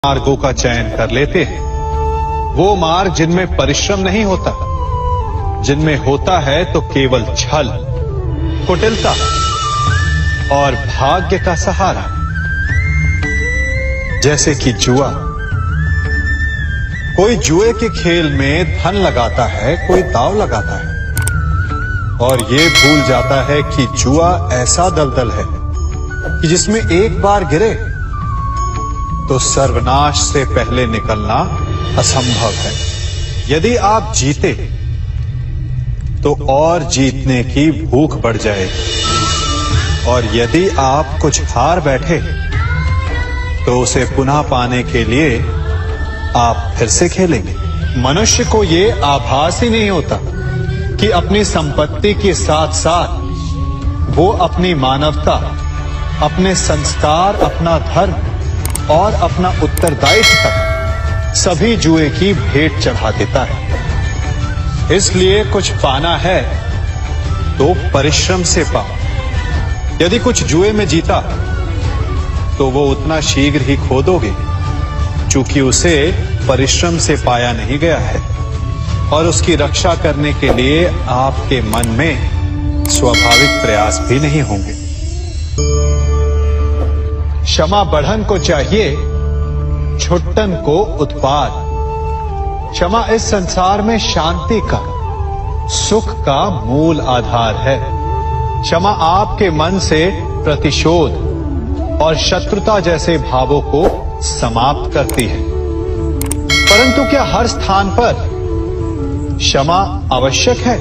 मार्गों का चयन कर लेते हैं, वो मार्ग जिनमें परिश्रम नहीं होता, जिनमें होता है तो केवल छल, कुटिलता और भाग्य का सहारा। जैसे कि जुआ। कोई जुए के खेल में धन लगाता है, कोई दांव लगाता है और ये भूल जाता है कि जुआ ऐसा दलदल है कि जिसमें एक बार गिरे तो सर्वनाश से पहले निकलना असंभव है। यदि आप जीते तो और जीतने की भूख बढ़ जाएगी और यदि आप कुछ हार बैठे तो उसे पुनः पाने के लिए आप फिर से खेलेंगे। मनुष्य को ये आभास ही नहीं होता कि अपनी संपत्ति के साथ साथ वो अपनी मानवता, अपने संस्कार, अपना धर्म और अपना उत्तरदायित्व तक सभी जुए की भेंट चढ़ा देता है। इसलिए कुछ पाना है तो परिश्रम से पाओ। यदि कुछ जुए में जीता तो वो उतना शीघ्र ही खो दोगे, चूंकि उसे परिश्रम से पाया नहीं गया है और उसकी रक्षा करने के लिए आपके मन में स्वाभाविक प्रयास भी नहीं होंगे। क्षमा बढ़न को चाहिए, छुट्टन को उत्पाद। क्षमा इस संसार में शांति का, सुख का मूल आधार है। क्षमा आपके मन से प्रतिशोध और शत्रुता जैसे भावों को समाप्त करती है। परंतु क्या हर स्थान पर क्षमा आवश्यक है?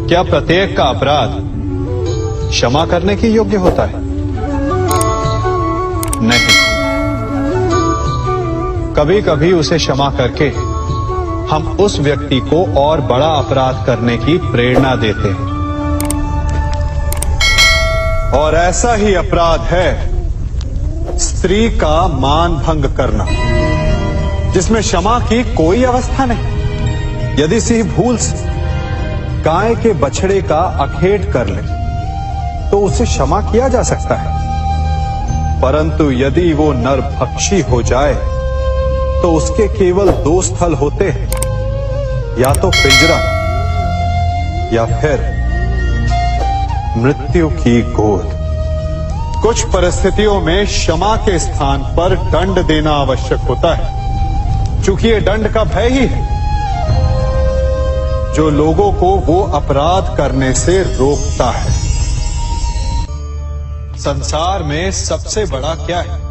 क्या प्रत्येक का अपराध क्षमा करने के योग्य होता है? नहीं। कभी कभी उसे क्षमा करके हम उस व्यक्ति को और बड़ा अपराध करने की प्रेरणा देते हैं और ऐसा ही अपराध है स्त्री का मान भंग करना, जिसमें क्षमा की कोई अवस्था नहीं। यदि सिंह भूल से गाय के बछड़े का अखेट कर ले तो उसे क्षमा किया जा सकता है, परंतु यदि वो नरभक्षी हो जाए तो उसके केवल दो स्थल होते हैं, या तो पिंजरा या फिर मृत्यु की गोद। कुछ परिस्थितियों में क्षमा के स्थान पर दंड देना आवश्यक होता है, क्योंकि ये दंड का भय ही है जो लोगों को वो अपराध करने से रोकता है। संसार में सबसे बड़ा क्या है?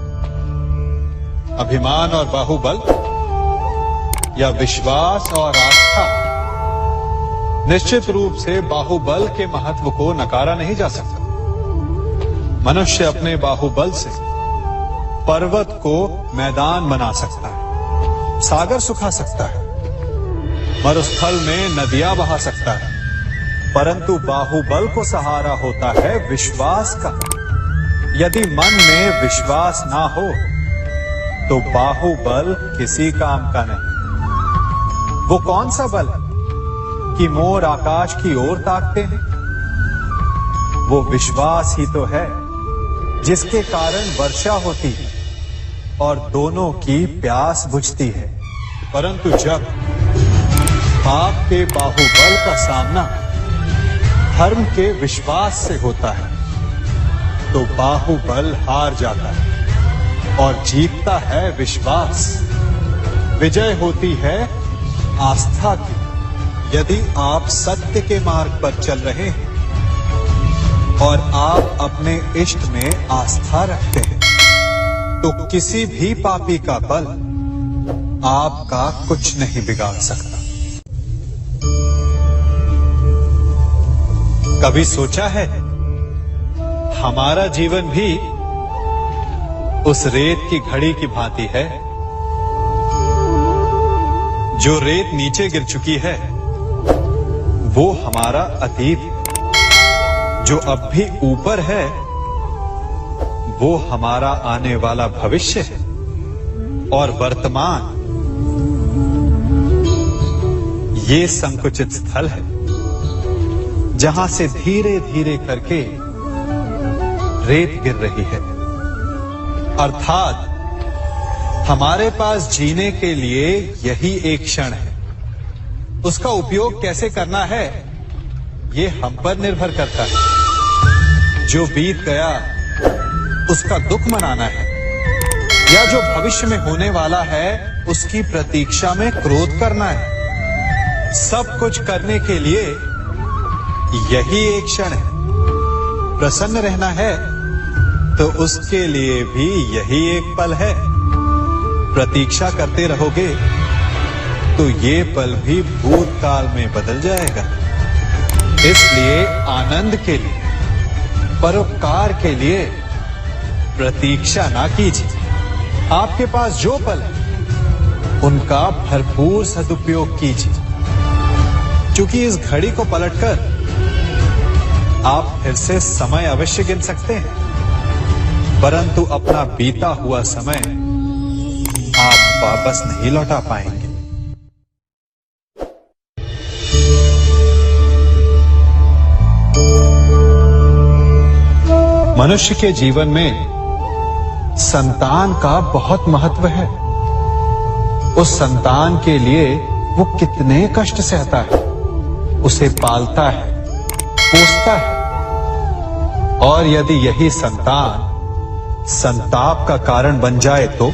अभिमान और बाहुबल या विश्वास और आस्था? निश्चित रूप से बाहुबल के महत्व को नकारा नहीं जा सकता। मनुष्य अपने बाहुबल से पर्वत को मैदान बना सकता है, सागर सुखा सकता है, मरुस्थल में नदियां बहा सकता है, परंतु बाहुबल को सहारा होता है विश्वास का। यदि मन में विश्वास ना हो तो बाहुबल किसी काम का नहीं। वो कौन सा बल है कि मोर आकाश की ओर ताकते हैं? वो विश्वास ही तो है जिसके कारण वर्षा होती है और दोनों की प्यास बुझती है। परंतु जब पाप के बाहुबल का सामना धर्म के विश्वास से होता है तो बाहुबल हार जाता है और जीतता है विश्वास। विजय होती है आस्था की। यदि आप सत्य के मार्ग पर चल रहे हैं और आप अपने इष्ट में आस्था रखते हैं तो किसी भी पापी का बल आपका कुछ नहीं बिगाड़ सकता। कभी सोचा है हमारा जीवन भी उस रेत की घड़ी की भांति है? जो रेत नीचे गिर चुकी है वो हमारा अतीत है, जो अब भी ऊपर है वो हमारा आने वाला भविष्य है और वर्तमान ये संकुचित स्थल है जहां से धीरे धीरे करके रेत गिर रही है। अर्थात हमारे पास जीने के लिए यही एक क्षण है। उसका उपयोग कैसे करना है ये हम पर निर्भर करता है। जो बीत गया उसका दुख मनाना है या जो भविष्य में होने वाला है उसकी प्रतीक्षा में क्रोध करना है। सब कुछ करने के लिए यही एक क्षण है। प्रसन्न रहना है तो उसके लिए भी यही एक पल है। प्रतीक्षा करते रहोगे तो ये पल भी भूतकाल में बदल जाएगा। इसलिए आनंद के लिए, परोपकार के लिए प्रतीक्षा ना कीजिए। आपके पास जो पल है उनका भरपूर सदुपयोग कीजिए, क्योंकि इस घड़ी को पलटकर आप फिर से समय अवश्य गिन सकते हैं, परंतु अपना बीता हुआ समय आप वापस नहीं लौटा पाएंगे। मनुष्य के जीवन में संतान का बहुत महत्व है। उस संतान के लिए वो कितने कष्ट सहता है, उसे पालता है, पोसता है, और यदि यही संतान संताप का कारण बन जाए तो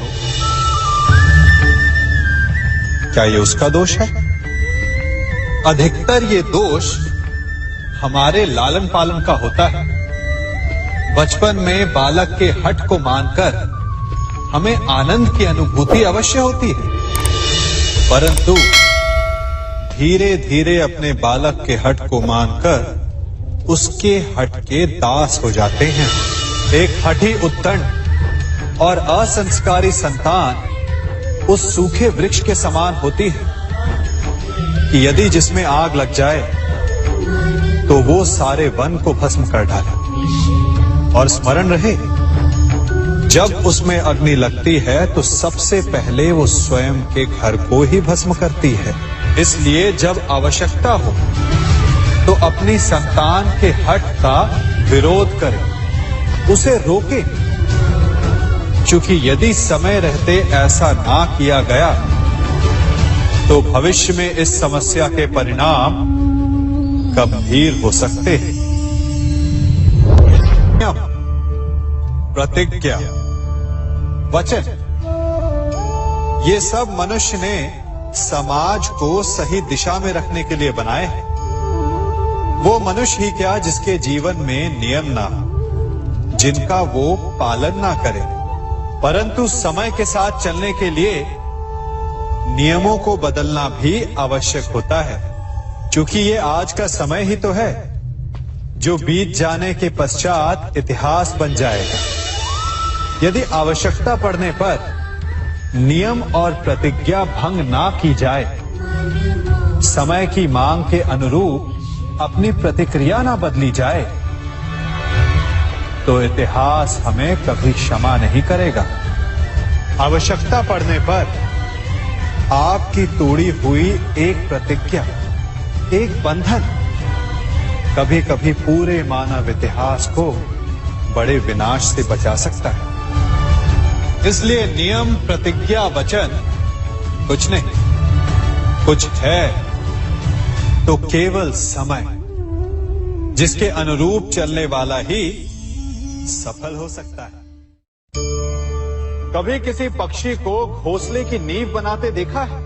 क्या ये उसका दोष है? अधिकतर ये दोष हमारे लालन पालन का होता है। बचपन में बालक के हठ को मानकर हमें आनंद की अनुभूति अवश्य होती है, परंतु धीरे धीरे अपने बालक के हठ को मानकर उसके हठ के दास हो जाते हैं। एक हठी उद्दंड और असंस्कारी संतान उस सूखे वृक्ष के समान होती है कि यदि जिसमें आग लग जाए तो वो सारे वन को भस्म कर डाले। और स्मरण रहे, जब उसमें अग्नि लगती है तो सबसे पहले वो स्वयं के घर को ही भस्म करती है। इसलिए जब आवश्यकता हो तो अपनी संतान के हठ का विरोध करें, उसे रोके, क्योंकि यदि समय रहते ऐसा ना किया गया तो भविष्य में इस समस्या के परिणाम गंभीर हो सकते हैं। प्रतिज्ञा, वचन, ये सब मनुष्य ने समाज को सही दिशा में रखने के लिए बनाए हैं। वो मनुष्य ही क्या जिसके जीवन में नियम ना हो, जिनका वो पालन ना करे, परंतु समय के साथ चलने के लिए नियमों को बदलना भी आवश्यक होता है, क्योंकि ये आज का समय ही तो है जो बीत जाने के पश्चात इतिहास बन जाएगा। यदि आवश्यकता पड़ने पर नियम और प्रतिज्ञा भंग ना की जाए, समय की मांग के अनुरूप अपनी प्रतिक्रिया ना बदली जाए, तो इतिहास हमें कभी क्षमा नहीं करेगा। आवश्यकता पड़ने पर आपकी तोड़ी हुई एक प्रतिज्ञा, एक बंधन कभी कभी पूरे मानव इतिहास को बड़े विनाश से बचा सकता है। इसलिए नियम, प्रतिज्ञा, वचन कुछ नहीं, कुछ है तो केवल समय, जिसके अनुरूप चलने वाला ही सफल हो सकता है। कभी किसी पक्षी को घोंसले की नींव बनाते देखा है?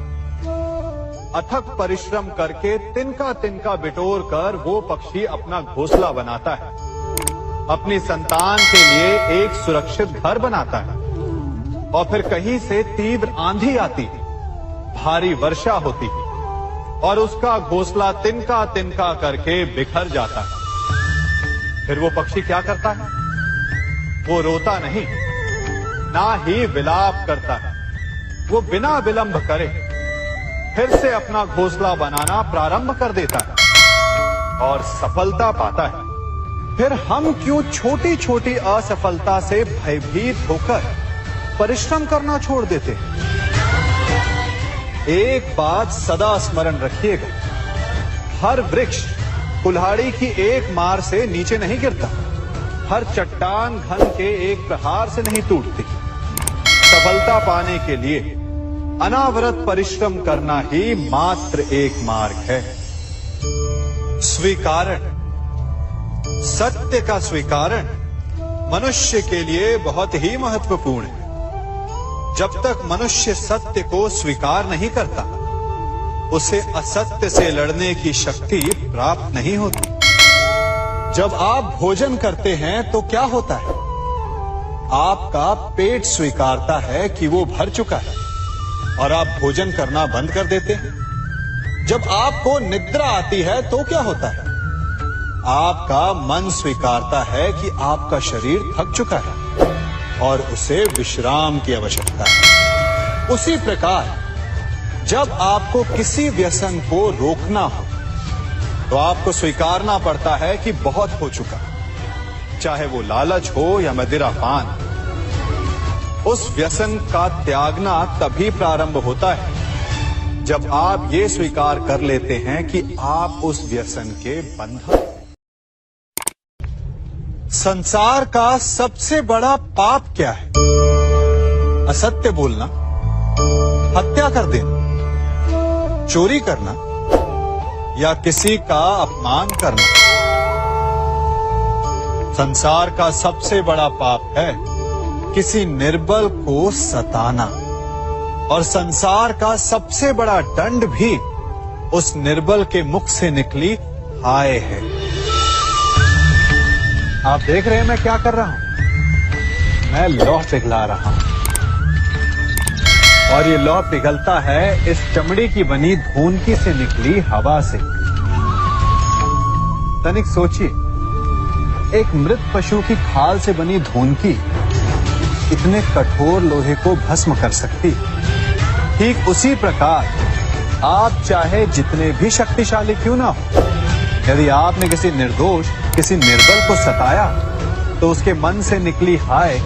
अथक परिश्रम करके तिनका तिनका बिटोर कर वो पक्षी अपना घोंसला बनाता है, अपनी संतान के लिए एक सुरक्षित घर बनाता है, और फिर कहीं से तीव्र आंधी आती है, भारी वर्षा होती है और उसका घोंसला तिनका तिनका करके बिखर जाता है। फिर वो पक्षी क्या करता है? वो रोता नहीं, ना ही विलाप करता है, वो बिना विलंब करे फिर से अपना घोंसला बनाना प्रारंभ कर देता है और सफलता पाता है। फिर हम क्यों छोटी छोटी असफलता से भयभीत होकर परिश्रम करना छोड़ देते हैं? एक बात सदा स्मरण रखिएगा, हर वृक्ष कुल्हाड़ी की एक मार से नीचे नहीं गिरता, हर चट्टान घन के एक प्रहार से नहीं टूटती। सफलता पाने के लिए अनावरत परिश्रम करना ही मात्र एक मार्ग है। स्वीकारण, सत्य का स्वीकारण मनुष्य के लिए बहुत ही महत्वपूर्ण है। जब तक मनुष्य सत्य को स्वीकार नहीं करता, उसे असत्य से लड़ने की शक्ति प्राप्त नहीं होती। जब आप भोजन करते हैं तो क्या होता है? आपका पेट स्वीकारता है कि वो भर चुका है और आप भोजन करना बंद कर देते हैं। जब आपको निद्रा आती है तो क्या होता है? आपका मन स्वीकारता है कि आपका शरीर थक चुका है और उसे विश्राम की आवश्यकता है। उसी प्रकार जब आपको किसी व्यसन को रोकना हो तो आपको स्वीकारना पड़ता है कि बहुत हो चुका, चाहे वो लालच हो या मदिरापान। उस व्यसन का त्यागना तभी प्रारंभ होता है जब आप ये स्वीकार कर लेते हैं कि आप उस व्यसन के बंधन। संसार का सबसे बड़ा पाप क्या है? असत्य बोलना, हत्या कर देना, चोरी करना या किसी का अपमान करना। संसार का सबसे बड़ा पाप है किसी निर्बल को सताना, और संसार का सबसे बड़ा दंड भी उस निर्बल के मुख से निकली हाय है। आप देख रहे हैं मैं क्या कर रहा हूं? मैं लौह पिघला रहा हूं, और ये लौह पिघलता है इस चमड़ी की बनी धूनकी से निकली हवा से। तनिक सोचिए, एक मृत पशु की खाल से बनी धूनकी इतने कठोर लोहे को भस्म कर सकती। ठीक उसी प्रकार आप चाहे जितने भी शक्तिशाली क्यों ना हो, यदि आपने किसी निर्दोष, किसी निर्बल को सताया तो उसके मन से निकली हाय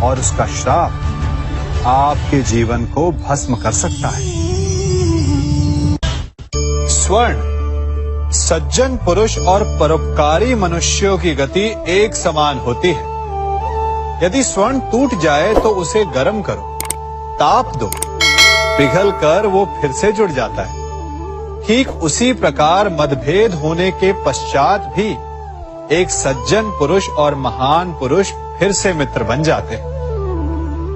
और उसका श्राप आपके जीवन को भस्म कर सकता है। स्वर्ण, सज्जन पुरुष और परोपकारी मनुष्यों की गति एक समान होती है। यदि स्वर्ण टूट जाए तो उसे गर्म करो, ताप दो, पिघल कर वो फिर से जुड़ जाता है। ठीक उसी प्रकार मतभेद होने के पश्चात भी एक सज्जन पुरुष और महान पुरुष फिर से मित्र बन जाते हैं।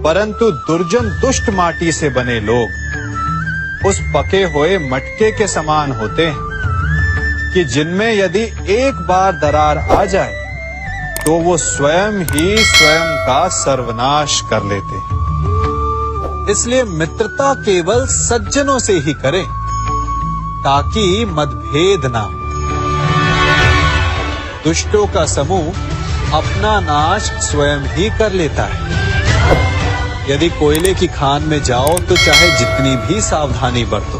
परंतु दुर्जन दुष्ट माटी से बने लोग उस पके हुए मटके के समान होते हैं कि जिनमें यदि एक बार दरार आ जाए तो वो स्वयं ही स्वयं का सर्वनाश कर लेते हैं। इसलिए मित्रता केवल सज्जनों से ही करें ताकि मतभेद ना हो। दुष्टों का समूह अपना नाश स्वयं ही कर लेता है। यदि कोयले की खान में जाओ तो चाहे जितनी भी सावधानी बरतो,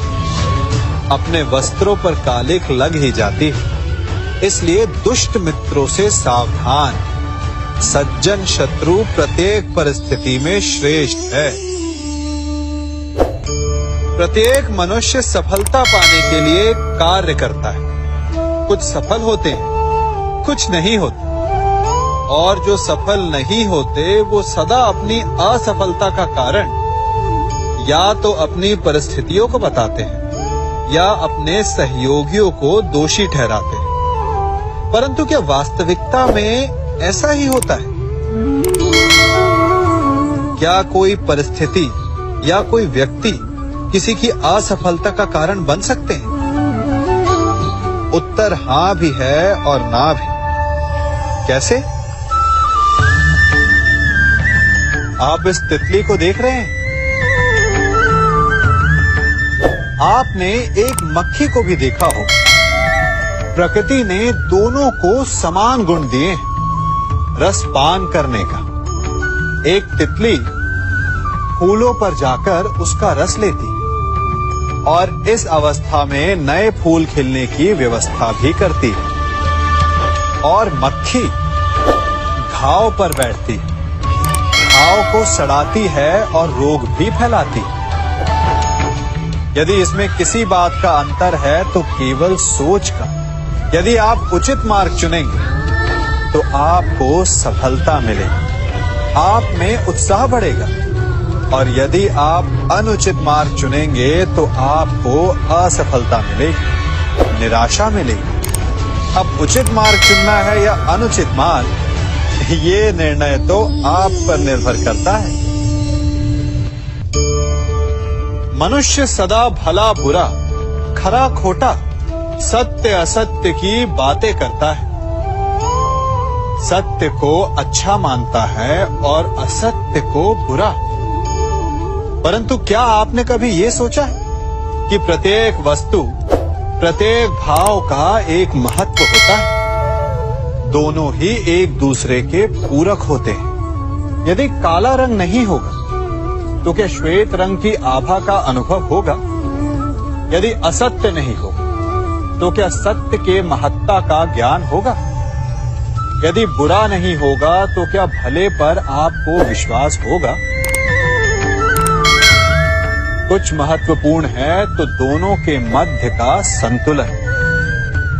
अपने वस्त्रों पर कालिख लग ही जाती है। इसलिए दुष्ट मित्रों से सावधान। सज्जन शत्रु प्रत्येक परिस्थिति में श्रेष्ठ है। प्रत्येक मनुष्य सफलता पाने के लिए कार्य करता है। कुछ सफल होते हैं, कुछ नहीं होते, और जो सफल नहीं होते वो सदा अपनी असफलता का कारण या तो अपनी परिस्थितियों को बताते हैं या अपने सहयोगियों को दोषी ठहराते हैं। परंतु क्या वास्तविकता में ऐसा ही होता है? क्या कोई परिस्थिति या कोई व्यक्ति किसी की असफलता का कारण बन सकते हैं? उत्तर हां भी है और ना भी। कैसे? आप इस तितली को देख रहे हैं? आपने एक मक्खी को भी देखा हो। प्रकृति ने दोनों को समान गुण दिए हैं रस पान करने का। एक तितली फूलों पर जाकर उसका रस लेती और इस अवस्था में नए फूल खिलने की व्यवस्था भी करती है, और मक्खी घाव पर बैठती है, घाव को सड़ाती है और रोग भी फैलाती है। यदि इसमें किसी बात का अंतर है तो केवल सोच का। यदि आप उचित मार्ग चुनेंगे तो आपको सफलता मिलेगी, आप में उत्साह बढ़ेगा, और यदि आप अनुचित मार्ग चुनेंगे तो आपको असफलता मिलेगी, निराशा मिलेगी। अब उचित मार्ग चुनना है या अनुचित मार्ग, ये निर्णय तो आप पर निर्भर करता है। मनुष्य सदा भला बुरा, खरा खोटा, सत्य असत्य की बातें करता है। सत्य को अच्छा मानता है और असत्य को बुरा। परंतु क्या आपने कभी ये सोचा है कि प्रत्येक वस्तु, प्रत्येक भाव का एक महत्व होता है। दोनों ही एक दूसरे के पूरक होते हैं। यदि काला रंग नहीं होगा तो क्या श्वेत रंग की आभा का अनुभव होगा? यदि असत्य नहीं होगा तो क्या सत्य के महत्ता का ज्ञान होगा? यदि बुरा नहीं होगा तो क्या भले पर आपको विश्वास होगा? कुछ महत्वपूर्ण है तो दोनों के मध्य का संतुलन।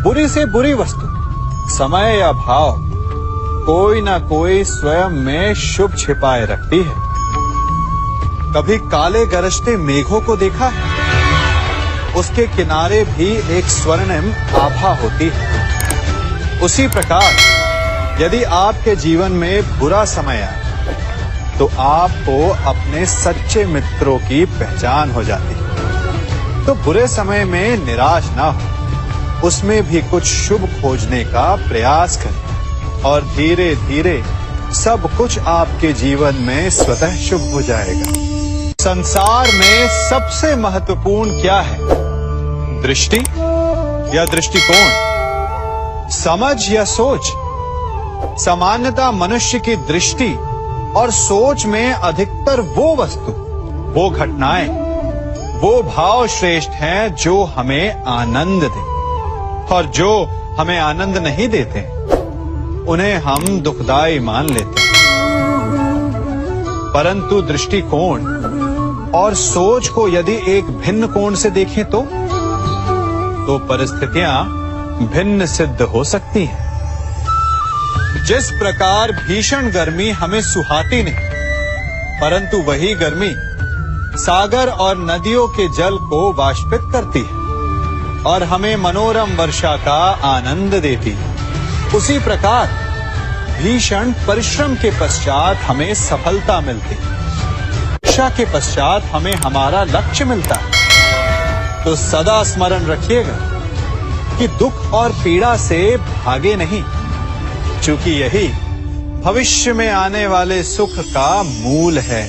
बुरी से बुरी वस्तु, समय या भाव, कोई ना कोई स्वयं में शुभ छिपाए रखती है। कभी काले गरजते मेघों को देखा है? उसके किनारे भी एक स्वर्णिम आभा होती है। उसी प्रकार यदि आपके जीवन में बुरा समय आए तो आपको अपने सच्चे मित्रों की पहचान हो जाती है। तो बुरे समय में निराश ना हो, उसमें भी कुछ शुभ खोजने का प्रयास करें और धीरे धीरे सब कुछ आपके जीवन में स्वतः शुभ हो जाएगा। संसार में सबसे महत्वपूर्ण क्या है? दृष्टि या दृष्टिकोण, समझ या सोच? सामान्यतः मनुष्य की दृष्टि और सोच में अधिकतर वो वस्तु, वो घटनाएं, वो भाव श्रेष्ठ हैं जो हमें आनंद दें, और जो हमें आनंद नहीं देते उन्हें हम दुखदाई मान लेते हैं। परंतु दृष्टिकोण और सोच को यदि एक भिन्न कोण से देखें तो परिस्थितियां भिन्न सिद्ध हो सकती हैं। जिस प्रकार भीषण गर्मी हमें सुहाती नहीं, परंतु वही गर्मी सागर और नदियों के जल को वाष्पित करती है और हमें मनोरम वर्षा का आनंद देती है, उसी प्रकार भीषण परिश्रम के पश्चात हमें सफलता मिलती है। वर्षा के पश्चात हमें हमारा लक्ष्य मिलता है। तो सदा स्मरण रखिएगा कि दुख और पीड़ा से भागे नहीं, क्योंकि यही भविष्य में आने वाले सुख का मूल है।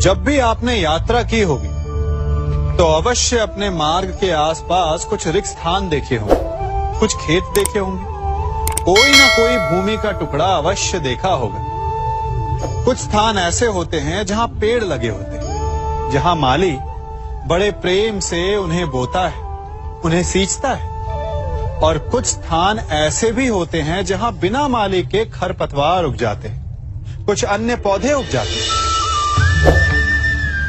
जब भी आपने यात्रा की होगी तो अवश्य अपने मार्ग के आसपास कुछ रिक्त स्थान देखे होंगे, कुछ खेत देखे होंगे, कोई ना कोई भूमि का टुकड़ा अवश्य देखा होगा। कुछ स्थान ऐसे होते हैं जहां पेड़ लगे होते हैं, जहां माली बड़े प्रेम से उन्हें बोता है, उन्हें सींचता है। और कुछ स्थान ऐसे भी होते हैं जहां बिना माली के खरपतवार उग जाते हैं, कुछ अन्य पौधे उग जाते हैं।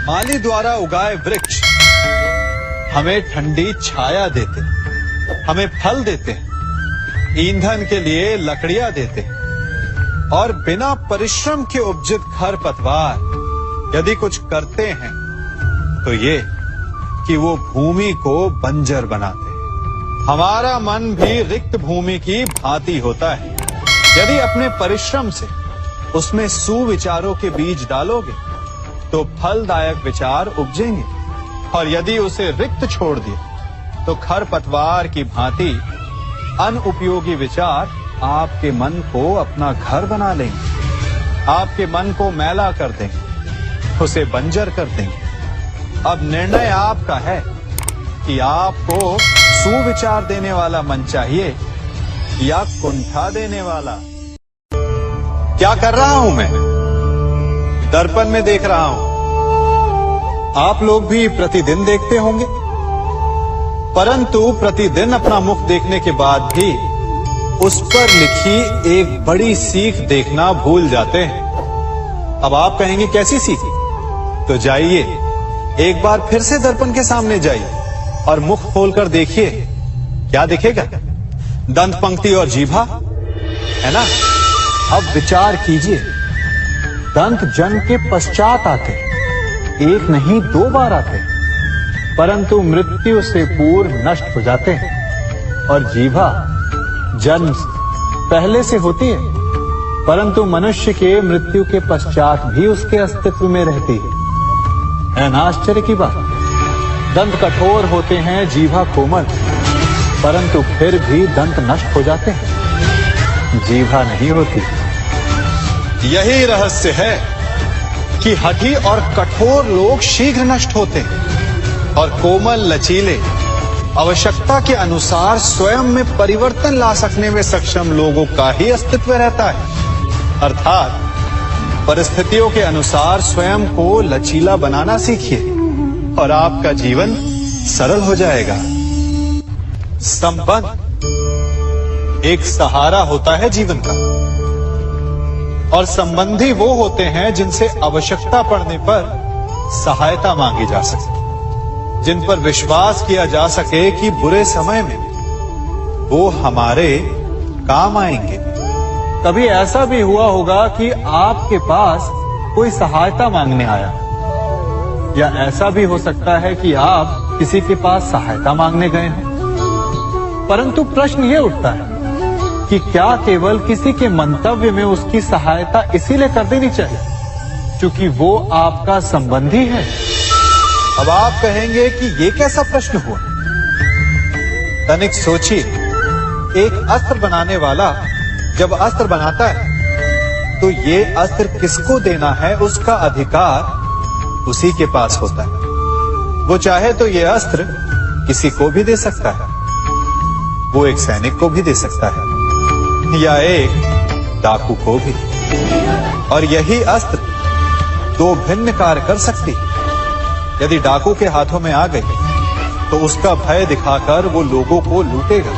माली द्वारा उगाए वृक्ष हमें ठंडी छाया देते हैं, हमें फल देते हैं, ईंधन के लिए लकड़ियां देते हैं। और बिना परिश्रम के उपजित खरपतवार यदि कुछ करते हैं तो ये कि वो भूमि को बंजर बनाते हैं। हमारा मन भी रिक्त भूमि की भांति होता है। यदि अपने परिश्रम से उसमें सुविचारों के बीज डालोगे तो फलदायक विचार उपजेंगे, और यदि उसे रिक्त छोड़ दिया तो खरपतवार की भांति अनुपयोगी विचार आपके मन को अपना घर बना लेंगे, आपके मन को मैला कर देंगे, उसे बंजर कर देंगे। अब निर्णय आपका है कि आपको सुविचार देने वाला मन चाहिए या कुंठा देने वाला। क्या कर रहा हूं मैं? दर्पण में देख रहा हूं। आप लोग भी प्रतिदिन देखते होंगे, परंतु प्रतिदिन अपना मुख देखने के बाद भी उस पर लिखी एक बड़ी सीख देखना भूल जाते हैं। अब आप कहेंगे कैसी सीख? तो जाइए एक बार फिर से दर्पण के सामने जाइए और मुख खोलकर देखिए, क्या दिखेगा? दंत पंक्ति और जीभा, है ना? अब विचार कीजिए दंत जन्म के पश्चात आते, एक नहीं 2 बार आते, परंतु मृत्यु से पूर्व नष्ट हो जाते हैं। और जीवा जन्म पहले से होती है, परंतु मनुष्य के मृत्यु के पश्चात भी उसके अस्तित्व में रहती है ना आश्चर्य की बात। दंत कठोर होते हैं, जीवा कोमल, परंतु फिर भी दंत नष्ट हो जाते हैं, जीवा नहीं होती। यही रहस्य है कि हठी और कठोर लोग शीघ्र नष्ट होते हैं और कोमल लचीले आवश्यकता के अनुसार स्वयं में परिवर्तन ला सकने में सक्षम लोगों का ही अस्तित्व रहता है। अर्थात परिस्थितियों के अनुसार स्वयं को लचीला बनाना सीखिए और आपका जीवन सरल हो जाएगा। संबंध एक सहारा होता है जीवन का, और संबंधी वो होते हैं जिनसे आवश्यकता पड़ने पर सहायता मांगी जा सके, जिन पर विश्वास किया जा सके कि बुरे समय में वो हमारे काम आएंगे। कभी ऐसा भी हुआ होगा कि आपके पास कोई सहायता मांगने आया, या ऐसा भी हो सकता है कि आप किसी के पास सहायता मांगने गए हैं, परंतु प्रश्न ये उठता है कि क्या केवल किसी के मंतव्य में उसकी सहायता इसीलिए कर देनी चाहिए क्योंकि वो आपका संबंधी है? अब आप कहेंगे कि ये कैसा प्रश्न हुआ? तनिक सोचिए, एक अस्त्र बनाने वाला जब अस्त्र बनाता है तो ये अस्त्र किसको देना है उसका अधिकार उसी के पास होता है। वो चाहे तो ये अस्त्र किसी को भी दे सकता है, वो एक सैनिक को भी दे सकता है या एक डाकू को भी, और यही अस्त्र 2 भिन्न कार्य कर सकती है। यदि डाकू के हाथों में आ गई तो उसका भय दिखाकर वो लोगों को लूटेगा,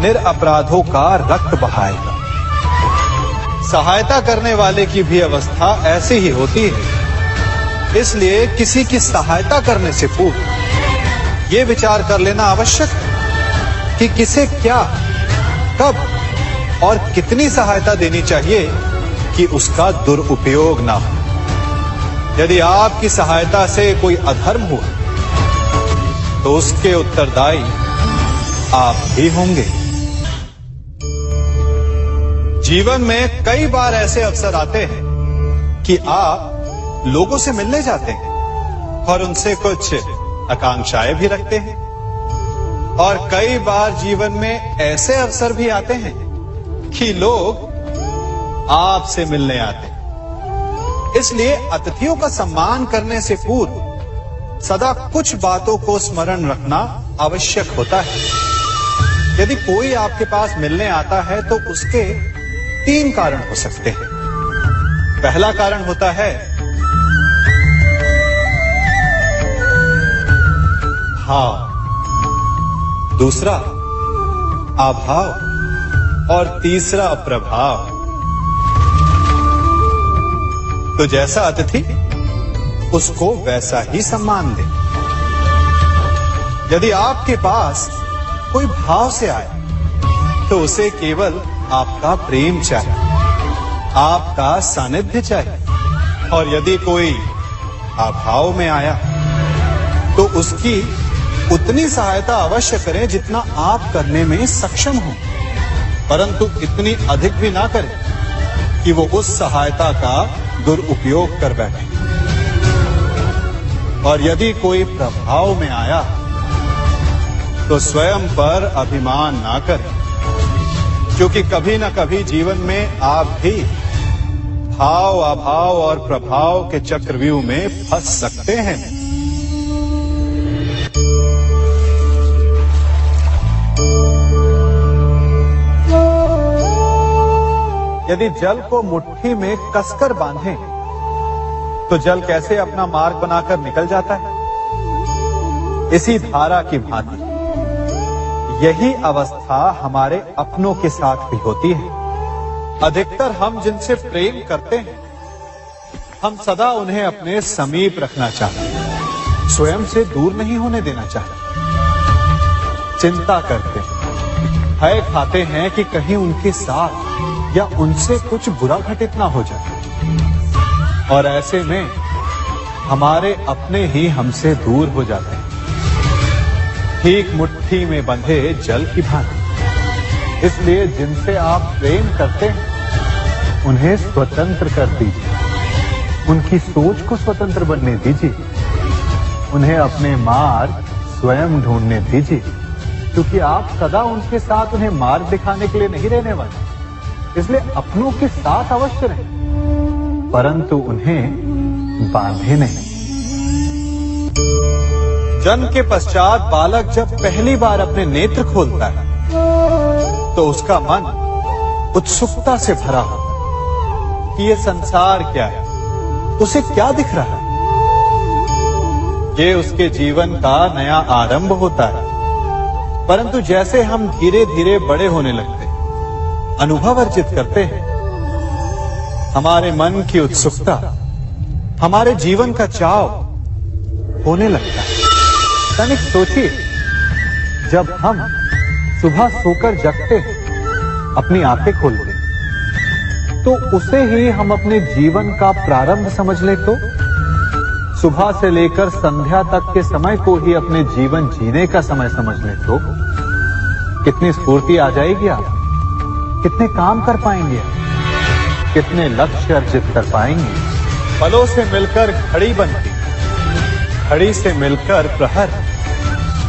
निरपराधों का रक्त बहाएगा। सहायता करने वाले की भी अवस्था ऐसी ही होती है। इसलिए किसी की सहायता करने से पूर्व ये विचार कर लेना आवश्यक है कि किसे क्या, कब और कितनी सहायता देनी चाहिए कि उसका दुरुपयोग ना हो। यदि आपकी सहायता से कोई अधर्म हुआ तो उसके उत्तरदायी आप ही होंगे। जीवन में कई बार ऐसे अवसर आते हैं कि आप लोगों से मिलने जाते हैं और उनसे कुछ आकांक्षाएं भी रखते हैं, और कई बार जीवन में ऐसे अवसर भी आते हैं कि लोग आपसे मिलने आते हैं। इसलिए अतिथियों का सम्मान करने से पूर्व सदा कुछ बातों को स्मरण रखना आवश्यक होता है। यदि कोई आपके पास मिलने आता है तो उसके 3 कारण हो सकते हैं। पहला कारण होता है भाव, दूसरा अभाव और तीसरा प्रभाव। तो जैसा अतिथि उसको वैसा ही सम्मान दे। यदि आपके पास कोई भाव से आए तो उसे केवल आपका प्रेम चाहिए, आपका सानिध्य चाहिए, और यदि कोई अभाव में आया तो उसकी उतनी सहायता अवश्य करें जितना आप करने में सक्षम हो, परंतु इतनी अधिक भी ना करें कि वो उस सहायता का दुरुपयोग कर बैठे। और यदि कोई प्रभाव में आया तो स्वयं पर अभिमान ना करें, क्योंकि कभी ना कभी जीवन में आप भी भाव, अभाव और प्रभाव के चक्रव्यूह में फंस सकते हैं। यदि जल को मुट्ठी में कसकर बांधें तो जल कैसे अपना मार्ग बनाकर निकल जाता है? इसी धारा की भांति यही अवस्था हमारे अपनों के साथ भी होती है। अधिकतर हम जिनसे प्रेम करते हैं, हम सदा उन्हें अपने समीप रखना चाहते हैं, स्वयं से दूर नहीं होने देना चाहते। चिंता करते हैं, भय खाते हैं कि कहीं उनके साथ या उनसे कुछ बुरा घटित ना हो जाए। और ऐसे में हमारे अपने ही हमसे दूर हो जाते हैं, ठीक मुट्ठी में बंधे जल की भांति। इसलिए जिनसे आप प्रेम करते हैं उन्हें स्वतंत्र कर दीजिए, उनकी सोच को स्वतंत्र बनने दीजिए, उन्हें अपने मार्ग स्वयं ढूंढने दीजिए, क्योंकि आप सदा उनके साथ उन्हें मार्ग दिखाने के लिए नहीं रहने वाले। इसलिए अपनों के साथ अवश्य रहें, परंतु उन्हें बांधे नहीं। जन्म के पश्चात बालक जब पहली बार अपने नेत्र खोलता है तो उसका मन उत्सुकता से भरा होता है कि ये संसार क्या है, उसे क्या दिख रहा है। ये उसके जीवन का नया आरंभ होता है। परंतु जैसे हम धीरे धीरे बड़े होने लगते हैं, अनुभव अर्जित करते हैं, हमारे मन की उत्सुकता, हमारे जीवन का चाव होने लगता है। तनिक सोचिए, जब हम सुबह सोकर जगते हैं, अपनी आंखें खोलते हैं, तो उसे ही हम अपने जीवन का प्रारंभ समझ ले तो सुबह से लेकर संध्या तक के समय को ही अपने जीवन जीने का समय समझ ले तो कितनी स्फूर्ति आ जाएगी। आप कितने काम कर पाएंगे, कितने लक्ष्य अर्जित कर पाएंगे। पलों से मिलकर घड़ी बनती, घड़ी से मिलकर प्रहर,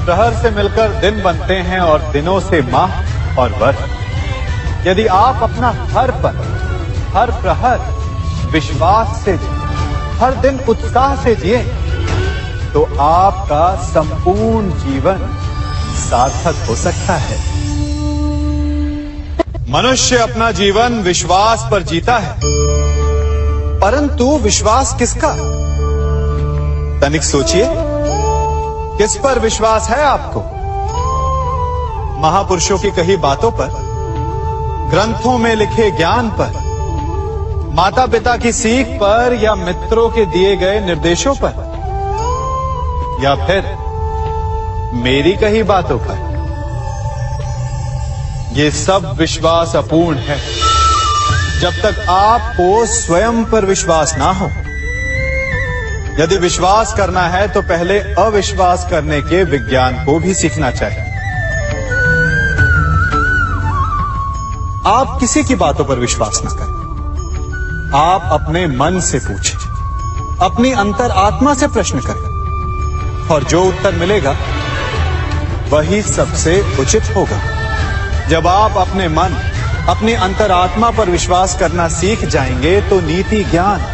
प्रहर से मिलकर दिन बनते हैं और दिनों से माह और वर्ष। यदि आप अपना हर पल, हर प्रहर विश्वास से जिए, हर दिन उत्साह से जिए, तो आपका संपूर्ण जीवन सार्थक हो सकता है। मनुष्य अपना जीवन विश्वास पर जीता है, परंतु विश्वास किसका? तनिक सोचिए, किस पर विश्वास है आपको? महापुरुषों की कही बातों पर, ग्रंथों में लिखे ज्ञान पर, माता पिता की सीख पर, या मित्रों के दिए गए निर्देशों पर, या फिर मेरी कही बातों पर? ये सब विश्वास अपूर्ण है जब तक आपको स्वयं पर विश्वास ना हो। यदि विश्वास करना है तो पहले अविश्वास करने के विज्ञान को भी सीखना चाहिए। आप किसी की बातों पर विश्वास न करें, आप अपने मन से पूछें, अपनी अंतर आत्मा से प्रश्न करें, और जो उत्तर मिलेगा वही सबसे उचित होगा। जब आप अपने मन, अपनी अंतरात्मा पर विश्वास करना सीख जाएंगे तो नीति ज्ञान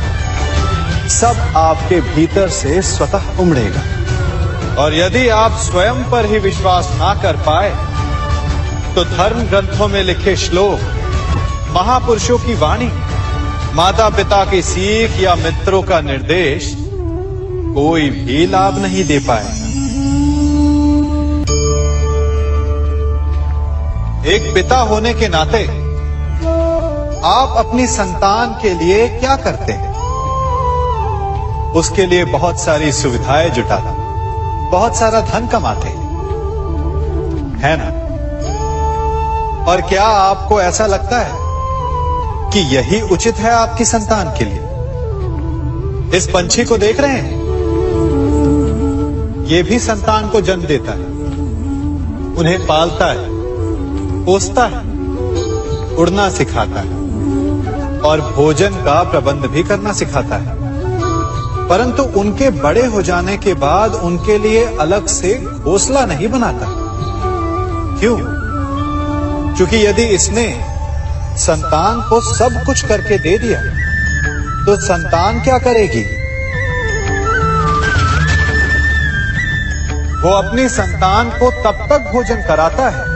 सब आपके भीतर से स्वतः उमड़ेगा। और यदि आप स्वयं पर ही विश्वास ना कर पाए तो धर्म ग्रंथों में लिखे श्लोक, महापुरुषों की वाणी, माता पिता की सीख या मित्रों का निर्देश कोई भी लाभ नहीं दे पाएगा। एक पिता होने के नाते आप अपनी संतान के लिए क्या करते हैं? उसके लिए बहुत सारी सुविधाएं जुटाते, बहुत सारा धन कमाते है ना? और क्या आपको ऐसा लगता है कि यही उचित है आपकी संतान के लिए? इस पंछी को देख रहे हैं, ये भी संतान को जन्म देता है, उन्हें पालता है, पोसता है, उड़ना सिखाता है और भोजन का प्रबंध भी करना सिखाता है। परंतु उनके बड़े हो जाने के बाद उनके लिए अलग से घोंसला नहीं बनाता। क्यों? क्योंकि यदि इसने संतान को सब कुछ करके दे दिया तो संतान क्या करेगी? वो अपनी संतान को तब तक भोजन कराता है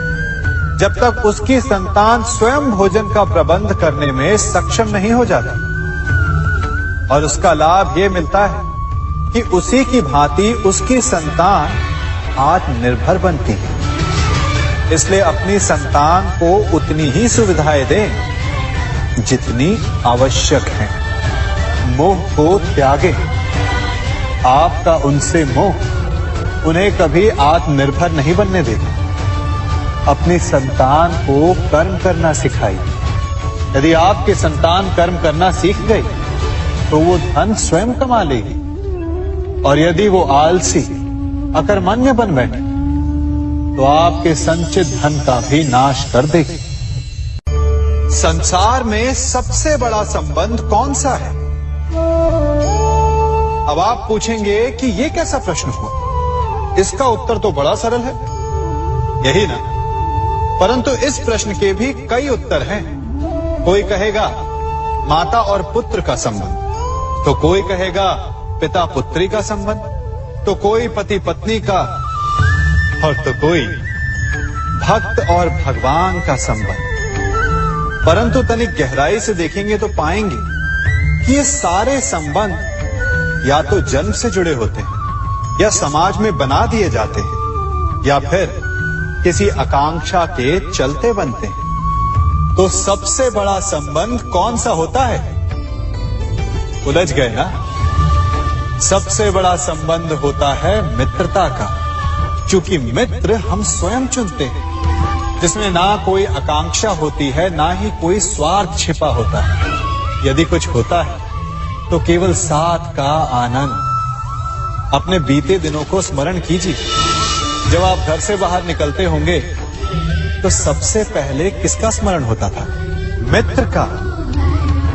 जब तक उसकी संतान स्वयं भोजन का प्रबंध करने में सक्षम नहीं हो जाती। और उसका लाभ ये मिलता है कि उसी की भांति उसकी संतान आत्मनिर्भर बनती है। इसलिए अपनी संतान को उतनी ही सुविधाएं दें जितनी आवश्यक है। मोह को त्यागें। आपका उनसे मोह उन्हें कभी आत्मनिर्भर नहीं बनने देगा। अपनी संतान को कर्म करना सिखाइए। यदि आपके संतान कर्म करना सीख गई तो वो धन स्वयं कमा लेगी, और यदि वो आलसी अकर्मण्य बन बैठे तो आपके संचित धन का भी नाश कर देगी। संसार में सबसे बड़ा संबंध कौन सा है? अब आप पूछेंगे कि यह कैसा प्रश्न हुआ? इसका उत्तर तो बड़ा सरल है, यही ना? परंतु इस प्रश्न के भी कई उत्तर हैं। कोई कहेगा माता और पुत्र का संबंध, तो कोई कहेगा पिता पुत्री का संबंध, तो कोई पति पत्नी का, और तो कोई भक्त और भगवान का संबंध। परंतु तनिक गहराई से देखेंगे तो पाएंगे कि ये सारे संबंध या तो जन्म से जुड़े होते हैं, या समाज में बना दिए जाते हैं, या फिर किसी आकांक्षा के चलते बनते हैं। तो सबसे बड़ा संबंध कौन सा होता है? उलझ गए ना? सबसे बड़ा संबंध होता है मित्रता का, क्योंकि मित्र हम स्वयं चुनते हैं, जिसमें ना कोई आकांक्षा होती है, ना ही कोई स्वार्थ छिपा होता है। यदि कुछ होता है तो केवल साथ का आनंद। अपने बीते दिनों को स्मरण कीजिए। जब आप घर से बाहर निकलते होंगे तो सबसे पहले किसका स्मरण होता था? मित्र का।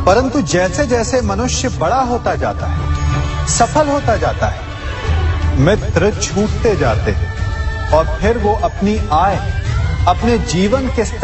परंतु जैसे जैसे मनुष्य बड़ा होता जाता है, सफल होता जाता है, मित्र छूटते जाते हैं, और फिर वो अपनी आय, अपने जीवन के स्तर